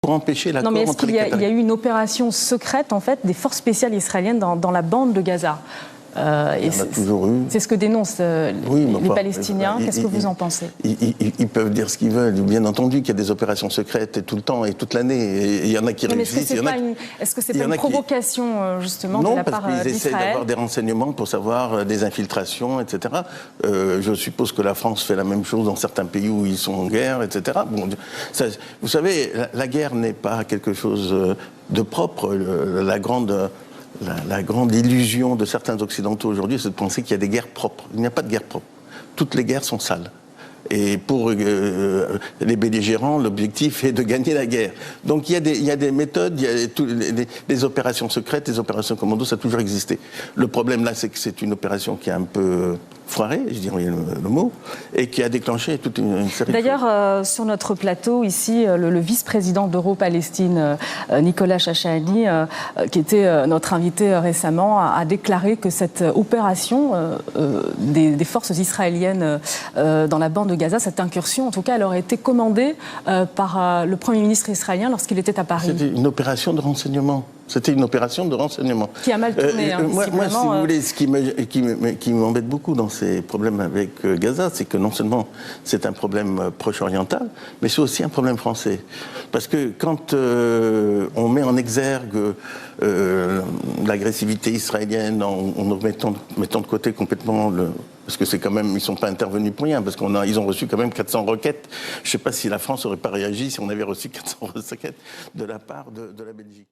pour empêcher l'accord entre les Qataris. Non, mais est-ce qu'il y a eu une opération secrète, en fait, des forces spéciales israéliennes dans la bande de Gaza? Il y en a toujours eu. C'est ce que dénoncent les Palestiniens. Qu'est-ce que vous en pensez? Ils peuvent dire ce qu'ils veulent. Bien entendu qu'il y a des opérations secrètes tout le temps et toute l'année. Et il y en a qui réussissent. Est-ce que c'est pas une provocation, justement, de la part d'Israël? Non, parce qu'ils essaient d'avoir des renseignements pour savoir des infiltrations, etc. Je suppose que la France fait la même chose dans certains pays où ils sont en guerre, etc. Bon, vous savez, la guerre n'est pas quelque chose de propre. La grande illusion de certains Occidentaux aujourd'hui, c'est de penser qu'il y a des guerres propres. Il n'y a pas de guerre propre. Toutes les guerres sont sales. Et pour les belligérants, l'objectif est de gagner la guerre. Donc il y a des méthodes, il y a des opérations secrètes, des opérations commando, ça a toujours existé. Le problème là, c'est que c'est une opération qui est un peu foirée, je dirais le mot, et qui a déclenché toute une série de choses. D'ailleurs, sur notre plateau, ici, le vice-président d'Euro-Palestine, Nicolas Chachani, qui était notre invité récemment, a déclaré que cette opération des forces israéliennes dans la bande de Gaza, cette incursion, en tout cas, elle aurait été commandée par le Premier ministre israélien lorsqu'il était à Paris. C'était une opération de renseignement. C'était une opération de renseignement. Qui a mal tourné, moi, si vous voulez, ce qui m'embête beaucoup dans ces problèmes avec Gaza, c'est que non seulement c'est un problème proche-oriental, mais c'est aussi un problème français. Parce que quand on met en exergue l'agressivité israélienne en mettant de côté complètement parce que c'est quand même, ils ne sont pas intervenus pour rien, parce ils ont reçu quand même 400 requêtes. Je ne sais pas si la France n'aurait pas réagi si on avait reçu 400 requêtes de la part de la Belgique.